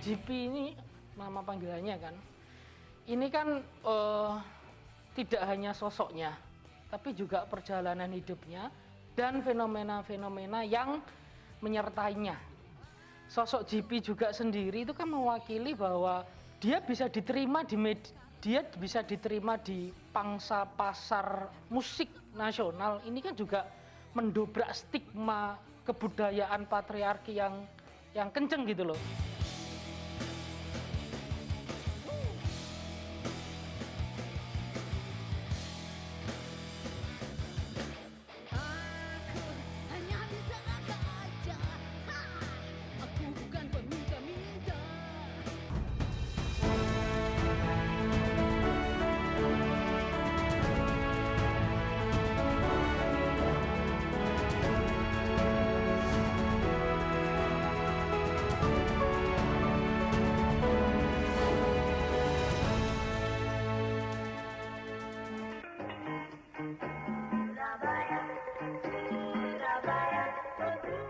JP ini nama panggilannya kan. Ini kan tidak hanya sosoknya, tapi juga perjalanan hidupnya dan fenomena-fenomena yang menyertainya. Sosok JP juga sendiri itu kan mewakili bahwa dia bisa diterima di pangsa pasar musik nasional. Ini kan juga mendobrak stigma kebudayaan patriarki yang kenceng gitu loh.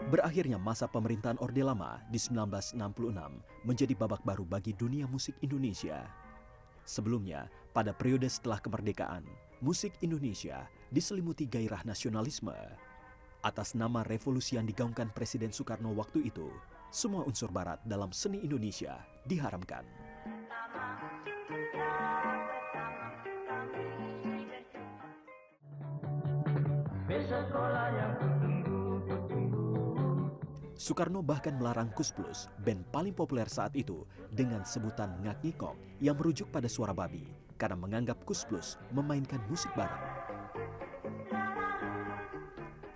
Berakhirnya masa pemerintahan Orde Lama di 1966 menjadi babak baru bagi dunia musik Indonesia. Sebelumnya, pada periode setelah kemerdekaan, musik Indonesia diselimuti gairah nasionalisme. Atas nama revolusi yang digaungkan Presiden Soekarno waktu itu, semua unsur barat dalam seni Indonesia diharamkan. Soekarno bahkan melarang Kus Plus, band paling populer saat itu, dengan sebutan Ngak Ngikok yang merujuk pada suara babi, karena menganggap Kus Plus memainkan musik barat.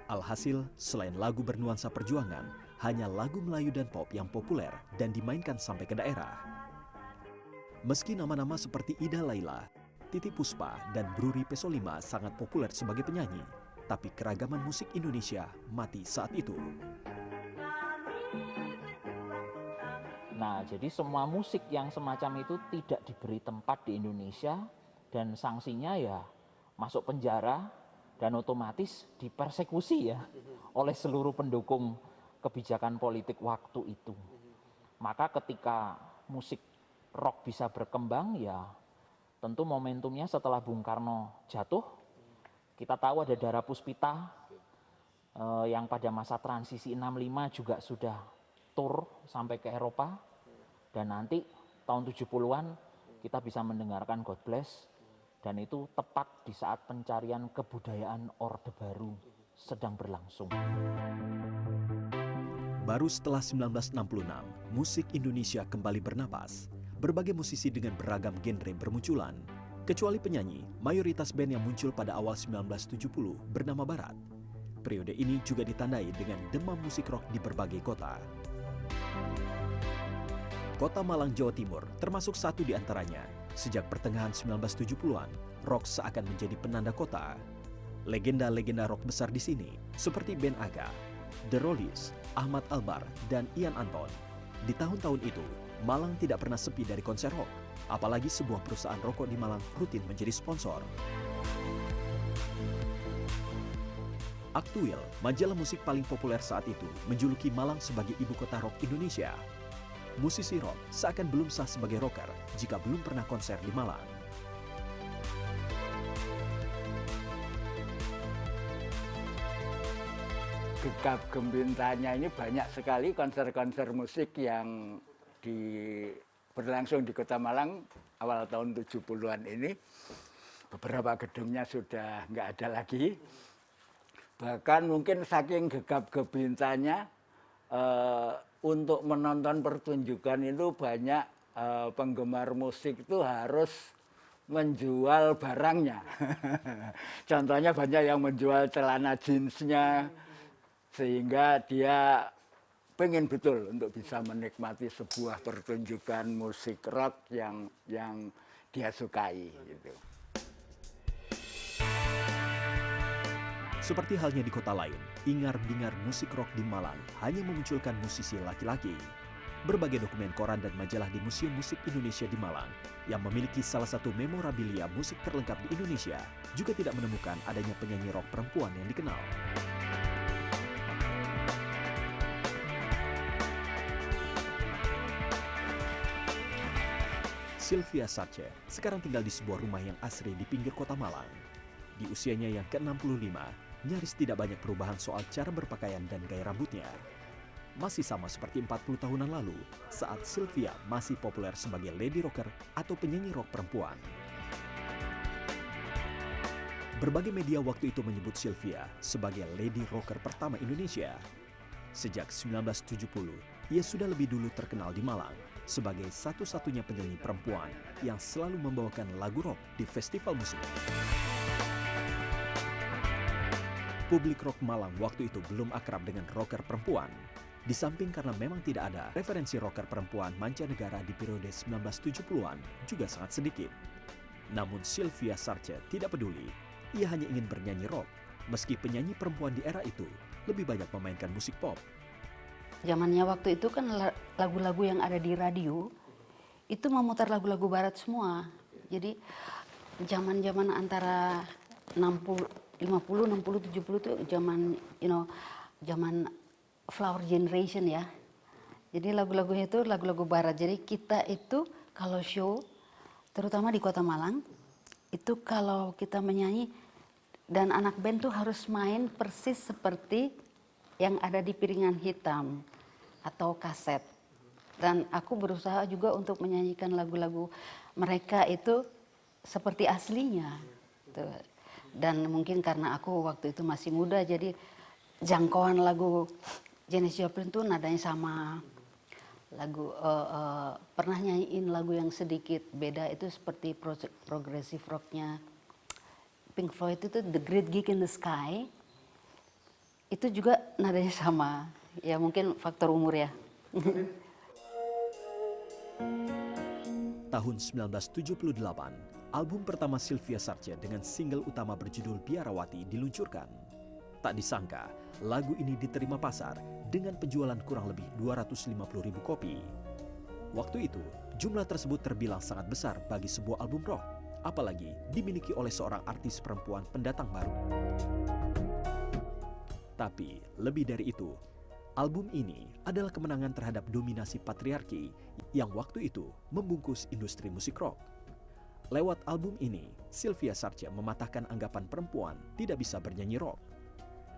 Alhasil, selain lagu bernuansa perjuangan, hanya lagu Melayu dan pop yang populer dan dimainkan sampai ke daerah. Meski nama-nama seperti Ida Laila, Titi Puspa, dan Bruri Pesolima sangat populer sebagai penyanyi, tapi keragaman musik Indonesia mati saat itu. Nah, jadi semua musik yang semacam itu tidak diberi tempat di Indonesia dan sanksinya ya masuk penjara dan otomatis dipersekusi ya oleh seluruh pendukung kebijakan politik waktu itu. Maka ketika musik rock bisa berkembang ya tentu momentumnya setelah Bung Karno jatuh, kita tahu ada Dara Puspita yang pada masa transisi 65 juga sudah tur sampai ke Eropa. Dan nanti tahun 70-an kita bisa mendengarkan God Bless. Dan itu tepat di saat pencarian kebudayaan Orde Baru sedang berlangsung. Baru setelah 1966, musik Indonesia kembali bernapas. Berbagai musisi dengan beragam genre bermunculan. Kecuali penyanyi, mayoritas band yang muncul pada awal 1970 bernama Barat. Periode ini juga ditandai dengan demam musik rock di berbagai kota. Kota Malang, Jawa Timur termasuk satu di antaranya. Sejak pertengahan 1970-an, rock seakan menjadi penanda kota. Legenda-legenda rock besar di sini, seperti Ben Aga, The Rollies, Ahmad Albar, dan Ian Anton. Di tahun-tahun itu, Malang tidak pernah sepi dari konser rock, apalagi sebuah perusahaan rokok di Malang rutin menjadi sponsor. Aktuil, majalah musik paling populer saat itu, menjuluki Malang sebagai ibu kota rock Indonesia. Musisi rock seakan belum sah sebagai rocker jika belum pernah konser di Malang. Gegap gembintanya ini banyak sekali konser-konser musik yang berlangsung di Kota Malang awal tahun 70-an ini. Beberapa gedungnya sudah nggak ada lagi. Bahkan mungkin saking gegap gembintanya untuk menonton pertunjukan itu banyak penggemar musik itu harus menjual barangnya. Contohnya banyak yang menjual celana jeansnya sehingga dia pengen betul untuk bisa menikmati sebuah pertunjukan musik rock yang dia sukai gitu. Seperti halnya di kota lain, ingar-bingar musik rock di Malang hanya memunculkan musisi laki-laki. Berbagai dokumen koran dan majalah di Museum Musik Indonesia di Malang yang memiliki salah satu memorabilia musik terlengkap di Indonesia juga tidak menemukan adanya penyanyi rock perempuan yang dikenal. Sylvia Sarce sekarang tinggal di sebuah rumah yang asri di pinggir kota Malang. Di usianya yang ke-65, nyaris tidak banyak perubahan soal cara berpakaian dan gaya rambutnya. Masih sama seperti 40 tahunan lalu saat Sylvia masih populer sebagai lady rocker atau penyanyi rock perempuan. Berbagai media waktu itu menyebut Sylvia sebagai lady rocker pertama Indonesia. Sejak 1970, ia sudah lebih dulu terkenal di Malang sebagai satu-satunya penyanyi perempuan yang selalu membawakan lagu rock di festival musik. Publik rock Malang waktu itu belum akrab dengan rocker perempuan. Di samping karena memang tidak ada referensi rocker perempuan mancanegara di periode 1970-an juga sangat sedikit. Namun Sylvia Sarce tidak peduli, ia hanya ingin bernyanyi rock, meski penyanyi perempuan di era itu lebih banyak memainkan musik pop. Zamannya waktu itu kan lagu-lagu yang ada di radio itu memutar lagu-lagu barat semua. Jadi zaman-zaman antara 50, 60, 70 itu zaman zaman flower generation ya. Jadi lagu-lagunya itu lagu-lagu barat. Jadi kita itu kalau show terutama di Kota Malang itu kalau kita menyanyi dan anak band tuh harus main persis seperti yang ada di piringan hitam atau kaset. Dan aku berusaha juga untuk menyanyikan lagu-lagu mereka itu seperti aslinya. Tuh. Dan mungkin karena aku waktu itu masih muda, jadi jangkauan lagu Janis Joplin tuh nadanya sama. Lagu pernah nyanyiin lagu yang sedikit beda itu seperti progressive rocknya Pink Floyd itu The Great Gig in the Sky. Itu juga nadanya sama, ya mungkin faktor umur ya. Tahun 1978, album pertama Sylvia Sarce dengan single utama berjudul Biarawati diluncurkan. Tak disangka, lagu ini diterima pasar dengan penjualan kurang lebih 250.000 kopi. Waktu itu, jumlah tersebut terbilang sangat besar bagi sebuah album rock, apalagi dimiliki oleh seorang artis perempuan pendatang baru. Tapi lebih dari itu, album ini adalah kemenangan terhadap dominasi patriarki yang waktu itu membungkus industri musik rock. Lewat album ini, Sylvia Sarce mematahkan anggapan perempuan tidak bisa bernyanyi rock.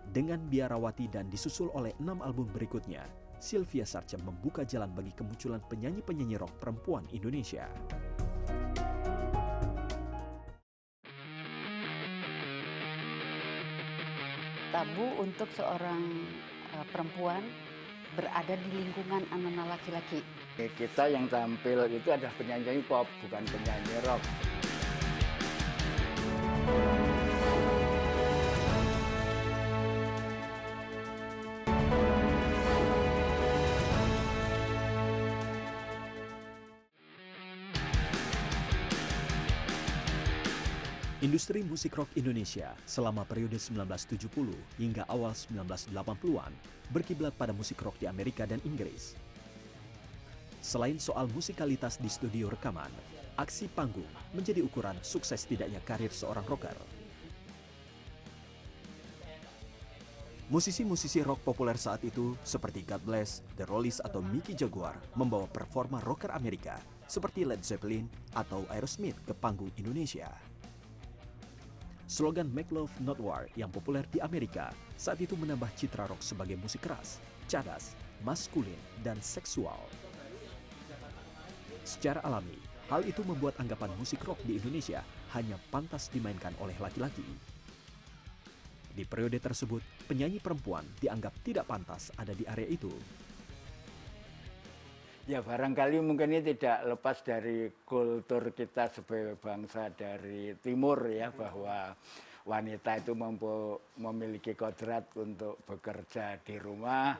Dengan Biarawati dan disusul oleh 6 album berikutnya, Sylvia Sarce membuka jalan bagi kemunculan penyanyi-penyanyi rock perempuan Indonesia. Tabu untuk seorang perempuan berada di lingkungan anak-anak laki-laki. Kita yang tampil itu adalah penyanyi pop, bukan penyanyi rock. Industri musik rock Indonesia selama periode 1970 hingga awal 1980-an berkiblat pada musik rock di Amerika dan Inggris. Selain soal musikalitas di studio rekaman, aksi panggung menjadi ukuran sukses tidaknya karir seorang rocker. Musisi-musisi rock populer saat itu seperti God Bless, The Rollies atau Mickey Jaguar membawa performa rocker Amerika seperti Led Zeppelin atau Aerosmith ke panggung Indonesia. Slogan Make Love Not War yang populer di Amerika saat itu menambah citra rock sebagai musik keras, cadas, maskulin, dan seksual. Secara alami, hal itu membuat anggapan musik rock di Indonesia hanya pantas dimainkan oleh laki-laki. Di periode tersebut, penyanyi perempuan dianggap tidak pantas ada di area itu. Ya barangkali mungkin ini tidak lepas dari kultur kita sebagai bangsa dari timur ya, bahwa wanita itu memiliki kodrat untuk bekerja di rumah,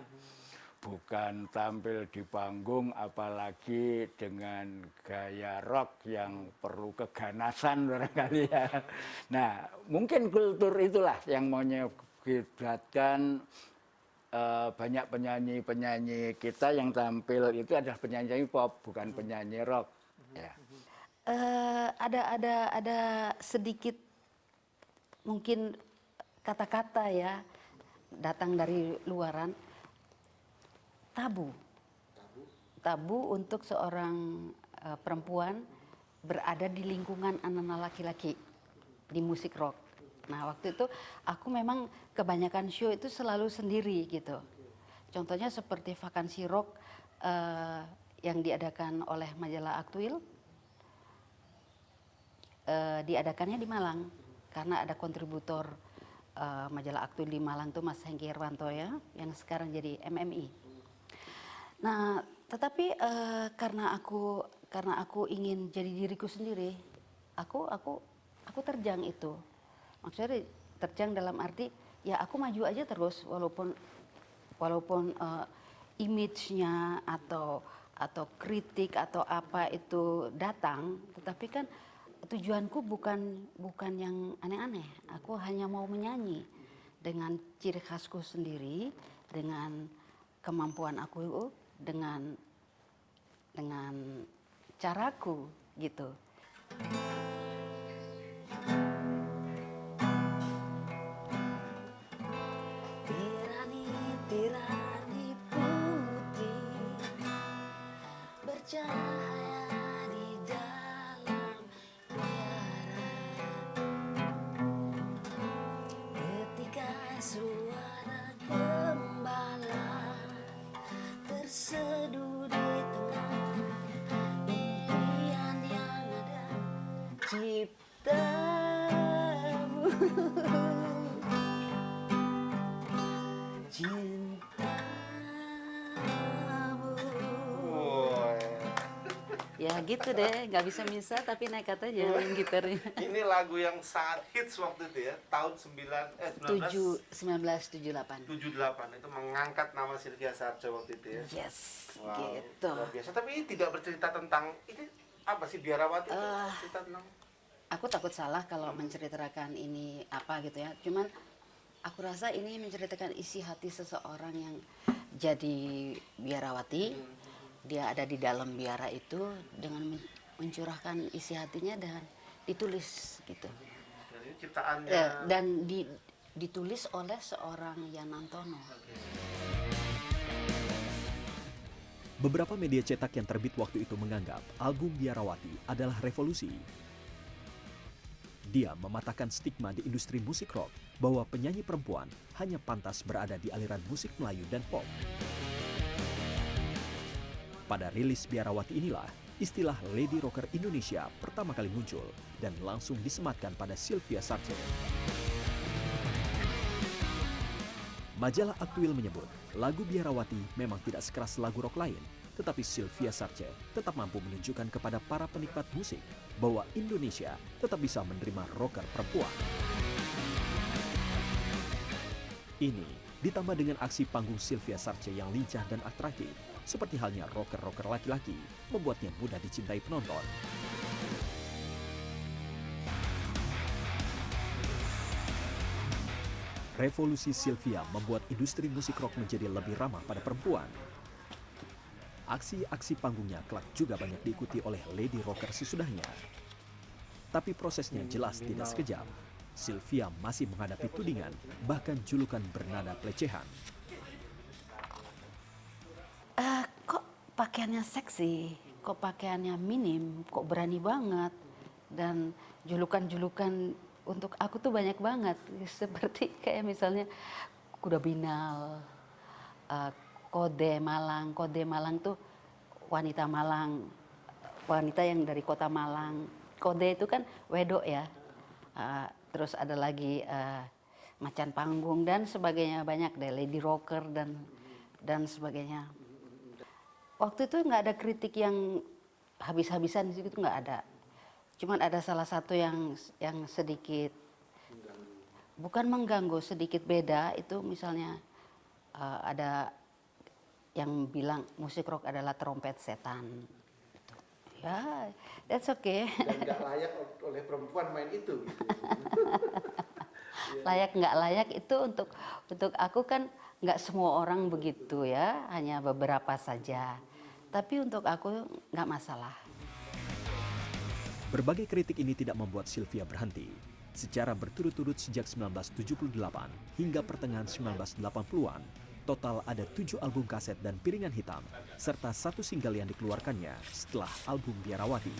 bukan tampil di panggung, apalagi dengan gaya rock yang perlu keganasan barangkali ya. Nah mungkin kultur itulah yang mengakibatkan banyak penyanyi-penyanyi kita yang tampil itu adalah penyanyi pop, bukan penyanyi rock. Ya. Ada sedikit mungkin kata-kata ya datang dari luaran. Tabu untuk seorang perempuan berada di lingkungan anak-anak laki-laki di musik rock. Nah waktu itu aku memang kebanyakan show itu selalu sendiri gitu. Contohnya seperti vakansi rock yang diadakan oleh majalah Aktuil, diadakannya di Malang karena ada kontributor majalah Aktuil di Malang tuh Mas Hengki Irwanto ya, yang sekarang jadi MMI. Nah, tetapi karena aku ingin jadi diriku sendiri, aku terjang itu. Maksudnya terjang dalam arti ya aku maju aja terus walaupun image-nya atau kritik atau apa itu datang, tetapi kan tujuanku bukan yang aneh-aneh. Aku hanya mau menyanyi dengan ciri khasku sendiri, dengan kemampuan aku, dengan caraku gitu. Tirani putih bercahaya di dalam biara, ketika suara gembala terseduh di tengah impian yang ada ciptamu. Cintamu. Ya gitu deh, nggak bisa misa tapi nekat aja main gitarnya. Ini lagu yang sangat hits waktu itu ya, tahun 1978. 1978 itu mengangkat nama Sylvia Sarce waktu itu ya. Yes, Wow, gitu. luar biasa. Tapi ini tidak bercerita tentang ini apa sih Biarawati itu cerita tentang Aku takut salah kalau menceritakan ini apa gitu ya. Cuman aku rasa ini menceritakan isi hati seseorang yang jadi biarawati. Dia ada di dalam biara itu dengan mencurahkan isi hatinya dan ditulis gitu. dan ini ciptaannya. Dan ditulis oleh seorang Yanantono. Beberapa media cetak yang terbit waktu itu menganggap album Biarawati adalah revolusi. Dia mematahkan stigma di industri musik rock bahwa penyanyi perempuan hanya pantas berada di aliran musik Melayu dan pop. Pada rilis Biarawati inilah, istilah Lady Rocker Indonesia pertama kali muncul dan langsung disematkan pada Sylvia Sarce. Majalah Aktuil menyebut, lagu Biarawati memang tidak sekeras lagu rock lain, tetapi Sylvia Sarce tetap mampu menunjukkan kepada para penikmat musik bahwa Indonesia tetap bisa menerima rocker perempuan. Ini ditambah dengan aksi panggung Sylvia Sarce yang lincah dan atraktif, seperti halnya rocker-rocker laki-laki, membuatnya mudah dicintai penonton. Revolusi Sylvia membuat industri musik rock menjadi lebih ramah pada perempuan. Aksi-aksi panggungnya kelak juga banyak diikuti oleh lady rocker sesudahnya. Tapi prosesnya jelas tidak sekejap. Sylvia masih menghadapi tudingan, bahkan julukan bernada pelecehan. Kok pakaiannya seksi, kok pakaiannya minim, kok berani banget. Dan julukan-julukan untuk aku tuh banyak banget. Seperti kayak misalnya kuda binal, kode Malang. Kode Malang tuh wanita Malang, wanita yang dari kota Malang. Kode itu kan wedok ya. Terus ada lagi macan panggung dan sebagainya, banyak deh, lady rocker dan sebagainya. Waktu itu nggak ada kritik yang habis-habisan di situ, nggak ada. Cuman ada salah satu yang sedikit bukan mengganggu, sedikit beda. Itu misalnya ada yang bilang musik rock adalah trompet setan. Ya, that's okay. Dan nggak layak oleh perempuan main itu. Layak nggak layak itu untuk aku kan nggak semua orang begitu ya, hanya beberapa saja. Tapi untuk aku nggak masalah. Berbagai kritik ini tidak membuat Sylvia berhenti. Secara berturut-turut sejak 1978 hingga pertengahan 1980-an, total ada 7 album kaset dan piringan hitam, serta 1 single yang dikeluarkannya setelah album Biarawati.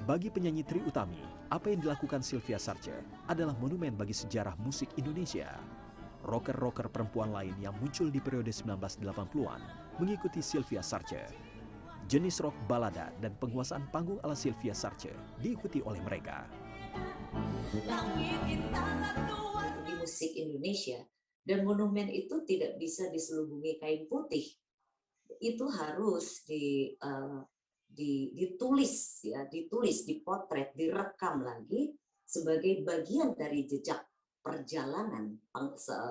Bagi penyanyi Trie Utami, apa yang dilakukan Sylvia Sarce adalah monumen bagi sejarah musik Indonesia. Rocker-rocker perempuan lain yang muncul di periode 1980-an mengikuti Sylvia Sarce. Jenis rock balada dan penguasaan panggung ala Sylvia Sarce diikuti oleh mereka. Di musik Indonesia, dan monumen itu tidak bisa diselubungi kain putih. Itu harus ditulis, ya, dipotret, direkam lagi sebagai bagian dari jejak perjalanan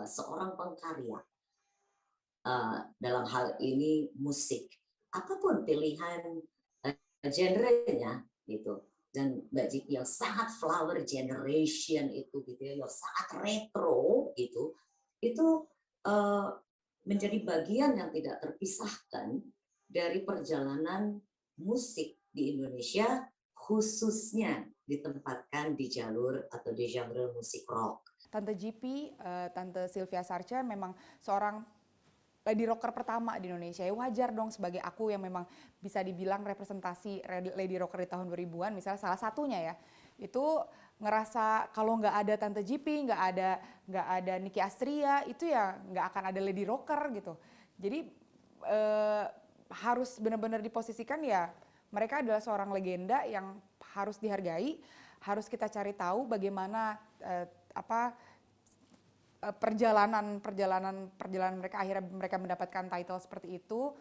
seorang pengkarya. Dalam hal ini musik, apapun pilihan genrenya gitu. Dan Mbak Jiki yang sangat flower generation itu gitu ya, yang sangat retro gitu, itu menjadi bagian yang tidak terpisahkan dari perjalanan musik di Indonesia, khususnya ditempatkan di jalur atau di genre musik rock. Tante GP, Tante Sylvia Sarce memang seorang lady rocker pertama di Indonesia. Ya wajar dong sebagai aku yang memang bisa dibilang representasi lady rocker di tahun 2000-an, misalnya salah satunya ya, itu ngerasa kalau nggak ada Tante GP, nggak ada Nicky Astria, itu ya nggak akan ada lady rocker gitu. Jadi harus benar-benar diposisikan ya, mereka adalah seorang legenda yang harus dihargai, harus kita cari tahu bagaimana perjalanan mereka, akhirnya mereka mendapatkan title seperti itu.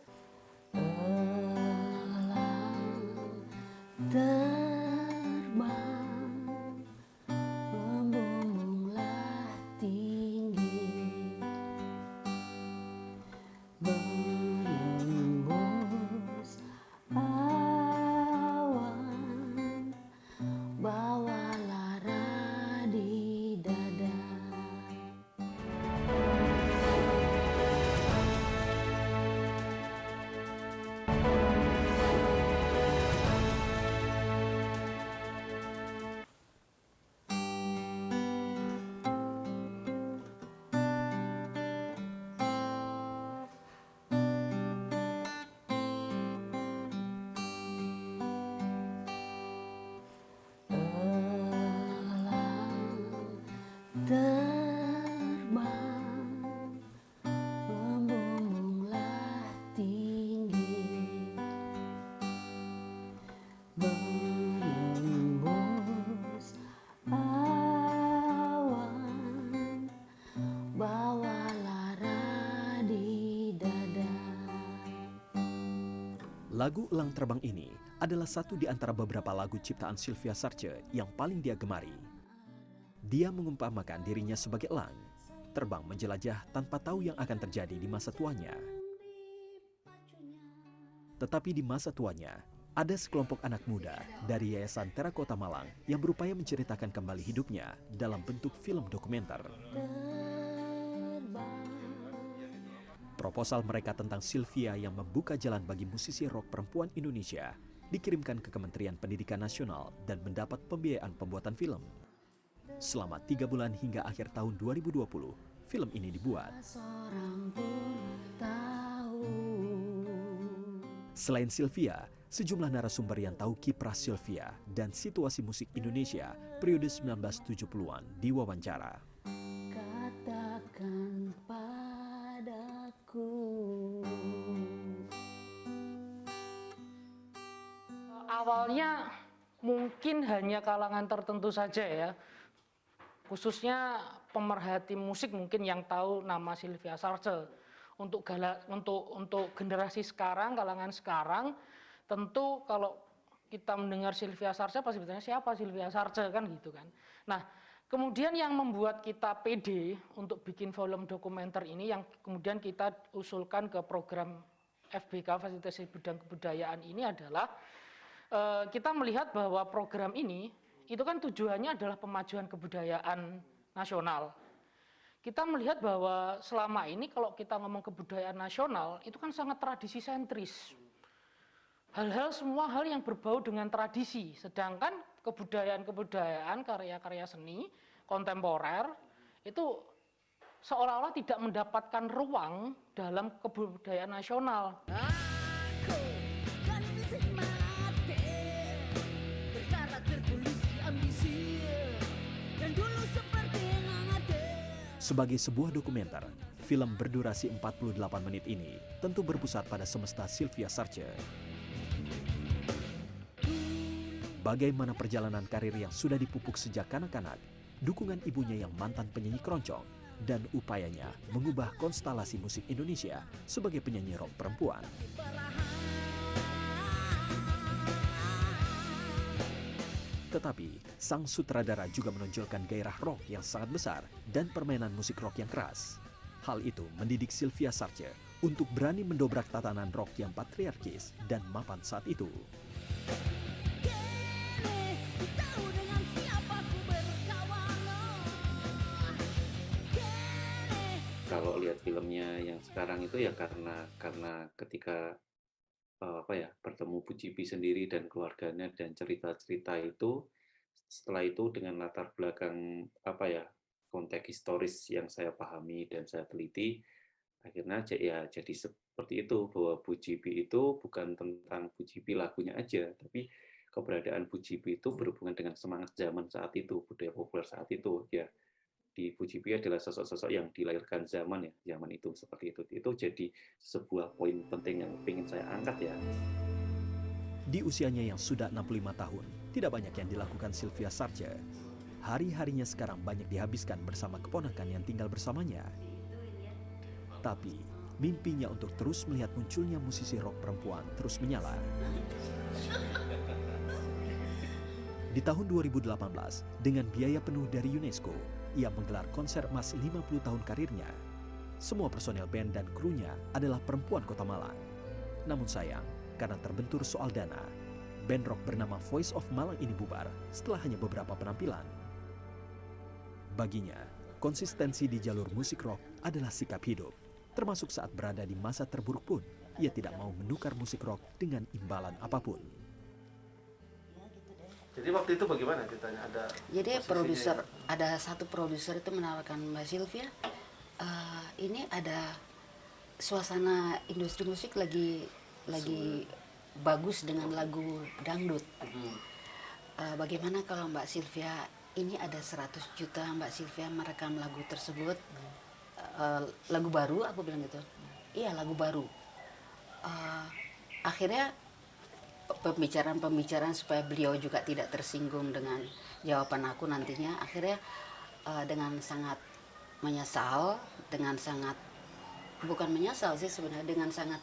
Lagu Elang Terbang ini adalah satu di antara beberapa lagu ciptaan Sylvia Sarce yang paling dia gemari. Dia mengumpamakan dirinya sebagai elang, terbang menjelajah tanpa tahu yang akan terjadi di masa tuanya. Tetapi di masa tuanya, ada sekelompok anak muda dari Yayasan Terakota Malang yang berupaya menceritakan kembali hidupnya dalam bentuk film dokumenter. Proposal mereka tentang Sylvia yang membuka jalan bagi musisi rock perempuan Indonesia dikirimkan ke Kementerian Pendidikan Nasional dan mendapat pembiayaan pembuatan film. Selama 3 bulan hingga akhir tahun 2020, film ini dibuat. Selain Sylvia, sejumlah narasumber yang tahu kiprah Sylvia dan situasi musik Indonesia periode 1970-an diwawancara. Katakan padaku. Awalnya mungkin hanya kalangan tertentu saja ya, khususnya pemerhati musik mungkin yang tahu nama Sylvia Sarce. Untuk generasi sekarang, kalangan sekarang, tentu kalau kita mendengar Sylvia Sarce pasti bertanya siapa Sylvia Sarce kan gitu kan. Nah, kemudian yang membuat kita pede untuk bikin film dokumenter ini yang kemudian kita usulkan ke program FBK Fasilitasi Bidang Kebudayaan ini adalah kita melihat bahwa program ini itu kan tujuannya adalah pemajuan kebudayaan nasional. Kita melihat bahwa selama ini kalau kita ngomong kebudayaan nasional itu kan sangat tradisi sentris. Semua hal yang berbau dengan tradisi, sedangkan kebudayaan-kebudayaan, karya-karya seni kontemporer itu seolah-olah tidak mendapatkan ruang dalam kebudayaan nasional. Sebagai sebuah dokumenter, film berdurasi 48 menit ini tentu berpusat pada semesta Sylvia Sarce. Bagaimana perjalanan karir yang sudah dipupuk sejak kanak-kanak, dukungan ibunya yang mantan penyanyi keroncong, dan upayanya mengubah konstelasi musik Indonesia sebagai penyanyi rock perempuan. Tetapi, sang sutradara juga menonjolkan gairah rock yang sangat besar dan permainan musik rock yang keras. Hal itu mendidik Sylvia Sarce untuk berani mendobrak tatanan rock yang patriarkis dan mapan saat itu. Kalau lihat filmnya yang sekarang itu ya karena ketika bertemu Bu Cipi sendiri dan keluarganya dan cerita-cerita itu, setelah itu dengan latar belakang konteks historis yang saya pahami dan saya teliti, akhirnya jadi seperti itu, bahwa Bu Cipi itu bukan tentang Bu Cipi lagunya aja, tapi keberadaan Bu Cipi itu berhubungan dengan semangat zaman saat itu, budaya populer saat itu. Ya, di Bu Cipi adalah sosok-sosok yang dilahirkan zaman itu seperti itu. Itu jadi sebuah poin penting yang ingin saya angkat ya. Di usianya yang sudah 65 tahun, tidak banyak yang dilakukan Sylvia Sarce. Hari-harinya sekarang banyak dihabiskan bersama keponakan yang tinggal bersamanya. Tapi, mimpinya untuk terus melihat munculnya musisi rock perempuan terus menyala. Di tahun 2018, dengan biaya penuh dari UNESCO, ia menggelar konser emas 50 tahun karirnya. Semua personel band dan krunya adalah perempuan Kota Malang. Namun sayang, karena terbentur soal dana, band rock bernama Voice of Malang ini bubar setelah hanya beberapa penampilan. Baginya, konsistensi di jalur musik rock adalah sikap hidup. Termasuk saat berada di masa terburuk pun, ia tidak mau menukar musik rock dengan imbalan apapun. Jadi waktu itu bagaimana ceritanya? Jadi ada satu produser itu menawarkan Mbak Sylvia, ini ada suasana industri musik lagi bagus dengan lagu dangdut. Bagaimana kalau Mbak Sylvia, ini ada 100 juta Mbak Sylvia merekam lagu tersebut, lagu baru, aku bilang gitu. Iya, lagu baru. Akhirnya pembicaraan supaya beliau juga tidak tersinggung dengan jawaban aku nantinya, akhirnya dengan sangat menyesal, bukan menyesal sih sebenarnya, dengan sangat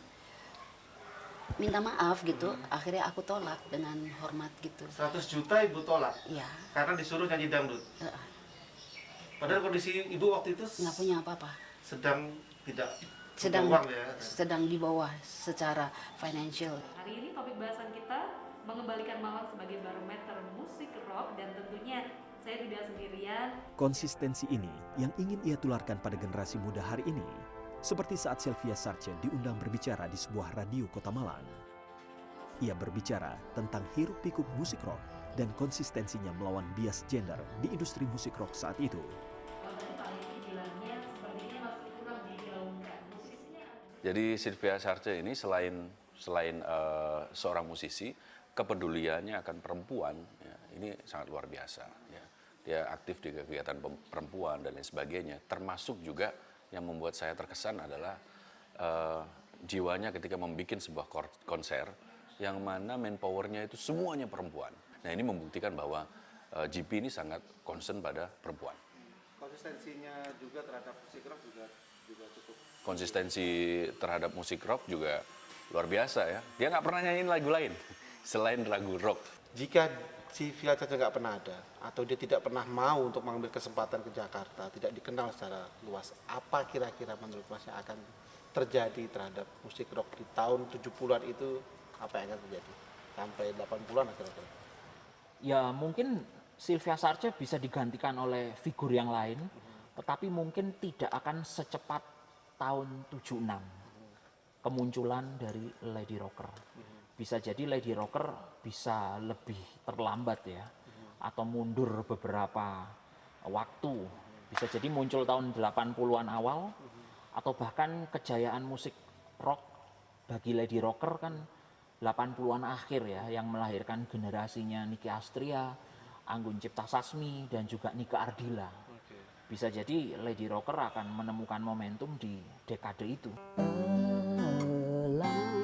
minta maaf gitu, akhirnya aku tolak dengan hormat gitu. 100 juta ibu tolak? Iya. Karena disuruh nyanyi dangdut? Padahal kondisi ibu waktu itu nggak punya apa-apa. Sedang di bawah secara financial. Hari ini topik bahasan kita mengembalikan Malang sebagai barometer musik rock, dan tentunya saya tidak sendirian. Konsistensi ini yang ingin ia tularkan pada generasi muda hari ini. Seperti saat Sylvia Sarce diundang berbicara di sebuah radio Kota Malang. Ia berbicara tentang hiruk-pikuk musik rock dan konsistensinya melawan bias gender di industri musik rock saat itu. Jadi Sylvia Sarce ini selain seorang musisi, kepeduliannya akan perempuan ya, ini sangat luar biasa. Ya. Dia aktif di kegiatan perempuan dan lain sebagainya. Termasuk juga yang membuat saya terkesan adalah jiwanya ketika membuat sebuah konser yang mana manpowernya itu semuanya perempuan. Nah ini membuktikan bahwa GP ini sangat concern pada perempuan. Konsistensinya juga terhadap musik rock juga cukup. Konsistensi terhadap musik rock juga luar biasa ya. Dia nggak pernah nyanyiin lagu lain selain lagu rock. Jika Sylvia Sarce nggak pernah ada, atau dia tidak pernah mau untuk mengambil kesempatan ke Jakarta, tidak dikenal secara luas, apa kira-kira menurut Mas yang akan terjadi terhadap musik rock di tahun 70-an itu, apa yang akan terjadi? Sampai 80-an kira-kira. Ya mungkin Sylvia Sarce bisa digantikan oleh figur yang lain, tetapi mungkin tidak akan secepat tahun 76 kemunculan dari Lady Rocker. Bisa jadi Lady Rocker bisa lebih terlambat ya, atau mundur beberapa waktu. Bisa jadi muncul tahun 80-an awal, atau bahkan kejayaan musik rock bagi Lady Rocker kan 80-an akhir ya, yang melahirkan generasinya Nicky Astria, Anggun Cipta Sasmi, dan juga Nika Ardila. bisa jadi lady rocker akan menemukan momentum di dekade itu. Elang